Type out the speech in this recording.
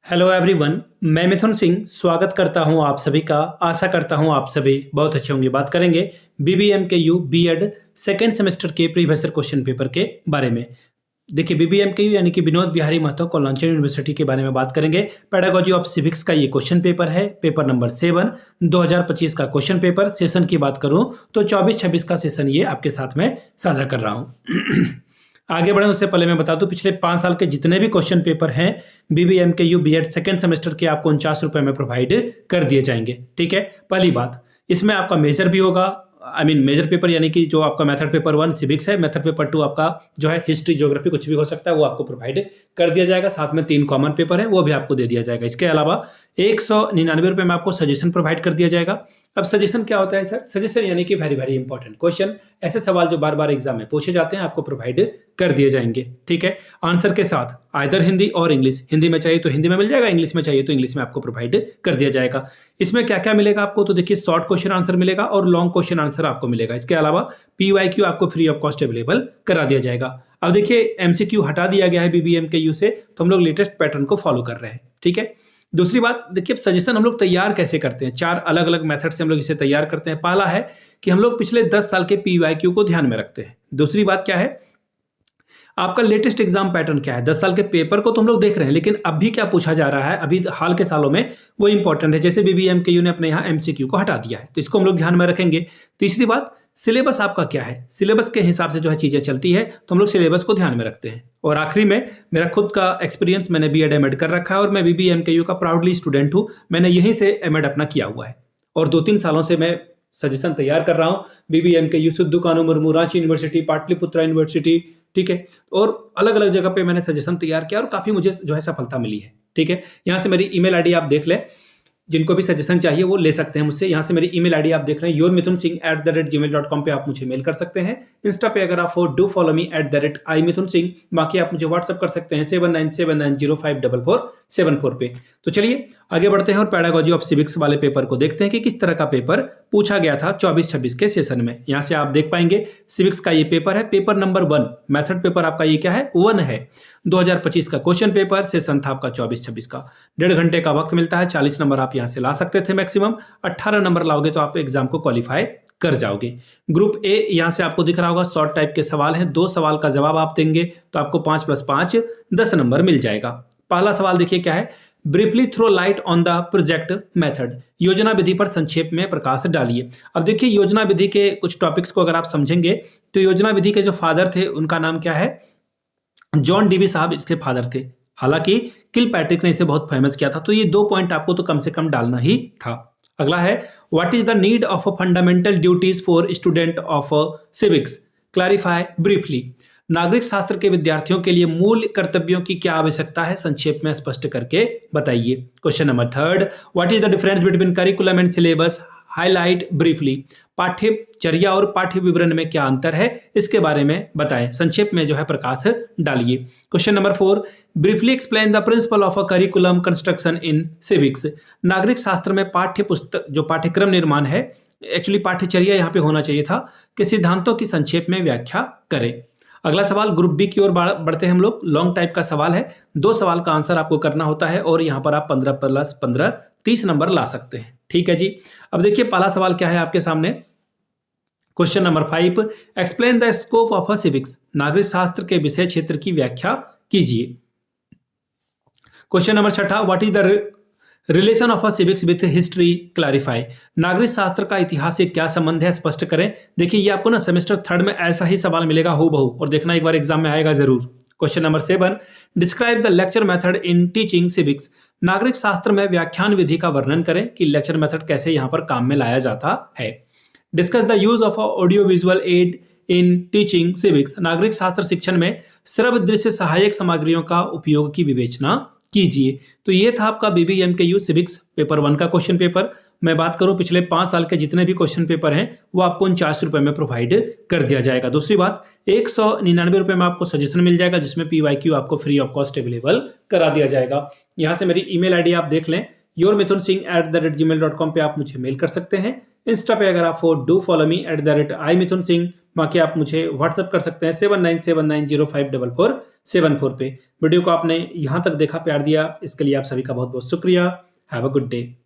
Hello everyone. मैं मिथुन सिंह स्वागत करता हूं आप सभी का। आशा करता हूं आप सभी बहुत अच्छे होंगे। बात करेंगे BBM K you BEd second semester के प्रीवियस क्वेश्चन पेपर के बारे में। देखिए बीबीएम के यू यानी कि विनोद बिहारी महतो कॉलेज यूनिवर्सिटी के बारे में बात करेंगे। पेडागोजी ऑफ सिविक्स का ये क्वेश्चन पेपर है, पेपर नंबर 7 2025 का क्वेश्चन पेपर। सेशन की बात करूं तो 24-26 का सेशन ये आपके साथ में साझा कर रहा हूं। आगे बढ़े उससे पहले मैं बता दूं पिछले 5 साल के जितने भी क्वेश्चन पेपर हैं BBM K you BEd second semester के आपको 49 रुपए में प्रोवाइड कर दिए जाएंगे। ठीक है, पहली बात इसमें आपका मेजर भी होगा। मेजर पेपर यानी कि जो आपका मेथड पेपर 1 सिविक्स है, मेथड पेपर 2 आपका जो है हिस्ट्री ज्योग्राफी कुछ भी हो सकता है, वो आपको प्रोवाइड कर दिया जाएगा। साथ में 3 कॉमन पेपर है वो भी आपको दे दिया जाएगा। इसके अलावा 199 रुपए में आपको सजेशन प्रोवाइड कर दिया जाएगा। अब सजेशन क्या होता है सर? सजेशन यानी कि वेरी वेरी इंपॉर्टेंट क्वेश्चन, ऐसे सवाल जो बार बार एग्जाम में पूछे जाते हैं आपको प्रोवाइड कर दिए जाएंगे। ठीक है, आंसर के साथ आइदर हिंदी और इंग्लिश, हिंदी में चाहिए तो हिंदी में मिल जाएगा, इंग्लिश में चाहिए तो इंग्लिश में आपको प्रोवाइड कर दिया जाएगा। इसमें क्या क्या मिलेगा आपको? तो देखिए शॉर्ट क्वेश्चन आंसर मिलेगा और लॉन्ग क्वेश्चन आंसर आपको मिलेगा। इसके अलावा पीवाईक्यू आपको फ्री ऑफ कॉस्ट अवेलेबल करा दिया जाएगा। अब देखिए एमसीक्यू हटा दिया गया है बीबीएम के यू से, तो हम लोग लेटेस्ट पैटर्न को फॉलो कर रहे हैं। ठीक है, दूसरी बात देखिए सजेशन हम लोग तैयार कैसे करते हैं। 4 अलग अलग मेथड से हम लोग इसे तैयार करते हैं। पहला है कि हम लोग पिछले 10 साल के पीवाईक्यू को ध्यान में रखते हैं। दूसरी बात क्या है, आपका लेटेस्ट एग्जाम पैटर्न क्या है। 10 साल के पेपर को तो हम लोग देख रहे हैं, लेकिन अभी क्या पूछा जा रहा है अभी हाल के सालों में वो इंपॉर्टेंट है। जैसे बीबीएम के यू ने अपने यहाँ एमसीक्यू को हटा दिया है, तो इसको हम लोग ध्यान में रखेंगे। तीसरी बात, सिलेबस आपका क्या है, सिलेबस के हिसाब से जो है चीजें चलती है, तो हम लोग सिलेबस को ध्यान में रखते हैं। और आखिरी में मेरा खुद का एक्सपीरियंस, मैंने बीएड एमएड कर रखा है और मैं बीबीएम के यू का प्राउडली स्टूडेंट हूँ। मैंने यहीं से एमएड अपना किया हुआ है और 2-3 सालों से मैं सजेशन तैयार कर रहा हूँ। BBM K U, Sido Kanhu Murmu, Ranchi university, Pataliputra university, ठीक है, और अलग अलग जगह पे मैंने सजेशन तैयार किया और काफी मुझे जो है सफलता मिली है। ठीक है, यहाँ से मेरी ईमेल आईडी आप देख लें, जिनको भी सजेशन चाहिए वो ले सकते हैं मुझसे। यहाँ से मेरी ईमेल आईडी आप देख रहे हैं yourmithunSingh@gmail.com पे आप मुझे मेल कर सकते हैं। इंस्टा पे अगर आप हो डू फॉलो मी @iMithunSingh। बाकी आप मुझे व्हाट्सअप कर सकते हैं 7979054474 पे। तो चलिए आगे बढ़ते हैं और पेडागोजी ऑफ सिविक्स वाले पेपर को देखते हैं कि किस तरह का पेपर पूछा गया था 24-26 के सेशन में। यहाँ से आप देख पाएंगे सिविक्स का ये पेपर है, पेपर नंबर 1 मेथड पेपर आपका ये क्या है 1 है। 2025 का क्वेश्चन पेपर, सेशन था आपका 24-26 का। 1.5 घंटे का वक्त मिलता है। 40 नंबर आप यहाँ से ला सकते थे मैक्सिमम। 18 नंबर लाओगे तो आप एग्जाम को क्वालिफाई कर जाओगे। ग्रुप ए यहाँ से आपको दिख रहा होगा, शॉर्ट टाइप के सवाल हैं। 2 सवाल का जवाब आप देंगे तो आपको 5 + 5 10 नंबर मिल जाएगा। पहला सवाल देखिए क्या है, briefly throw light on the project method. योजना विधि पर संक्षेप में प्रकाश डालिए। अब देखिए योजना विधि के कुछ टॉपिक्स को अगर आप समझेंगे तो योजना विधि के जो फादर थे उनका नाम क्या है, जॉन डीवी साहब इसके फादर थे। हालांकि किलपैट्रिक ने इसे बहुत फेमस किया था। तो ये 2 पॉइंट आपको तो कम से कम डालना ही था। अगला है what is the need of fundamental duties for student of civics, clarify briefly. नागरिक शास्त्र के विद्यार्थियों के लिए मूल कर्तव्यों की क्या आवश्यकता है, संक्षेप में स्पष्ट करके बताइए। Question number 3, what is the difference between curriculum and syllabus, highlight briefly. पाठ्यचर्या और पाठ्य विवरण में क्या अंतर है, इसके बारे में बताएं, संक्षेप में जो है प्रकाश डालिए। Question number 4, briefly explain the principle of a curriculum construction in civics. नागरिक शास्त्र में पाठ्य पुस्तक जो पाठ्यक्रम निर्माण है, एक्चुअली पाठ्यचर्या यहाँ पे होना चाहिए था, कि सिद्धांतों की संक्षेप में व्याख्या करें। अगला सवाल ग्रुप बी की ओर बढ़ते हैं हम लोग। लॉन्ग टाइप का सवाल है, 2 सवाल का आंसर आपको करना होता है और यहाँ पर आप 15 + 15 30 नंबर ला सकते हैं। ठीक है जी, अब देखिए पहला सवाल क्या है आपके सामने। Question number 5, explain the scope of a civics. नागरिक शास्त्र के विषय क्षेत्र की व्याख्या कीजिए। Question number 6, what is the relation of a civics with history, clarify. नागरिक शास्त्र का इतिहास से क्या संबंध है, स्पष्ट करें। देखिए ये आपको ना सेमेस्टर 3 में ऐसा ही सवाल मिलेगा हूबहू, और देखना एक बार एग्जाम में आएगा जरूर। Question number 7, describe the lecture method in teaching civics. नागरिक शास्त्र में व्याख्यान विधि का वर्णन करें कि लेक्चर मेथड कैसे यहाँ पर काम में लाया जाता है। Discuss the use of audio visual add in teaching civics. नागरिक शास्त्र शिक्षण में श्रव्य दृश्य सहायक सामग्रियों का उपयोग की विवेचना कीजिए। तो ये था आपका BBM K you civics paper 1 का क्वेश्चन पेपर। मैं बात करूं पिछले 5 साल के जितने भी क्वेश्चन पेपर हैं वो आपको 49 रुपए में प्रोवाइड कर दिया जाएगा। दूसरी बात 199 रुपए में आपको सजेशन मिल जाएगा, जिसमें पीवाईक्यू आपको फ्री ऑफ कॉस्ट अवेलेबल करा दिया जाएगा। यहाँ से मेरी ईमेल आईडी आप देख लें yourmithunSingh@gmail.com पे आप मुझे मेल कर सकते हैं। इंस्टा पे अगर आप हो डू फॉलो मी @imithunsingh। बाकी आप मुझे व्हाट्सअप कर सकते हैं 7979054474 पे। वीडियो को आपने यहाँ तक देखा, प्यार दिया, इसके लिए आप सभी का बहुत बहुत शुक्रिया। Have a good day.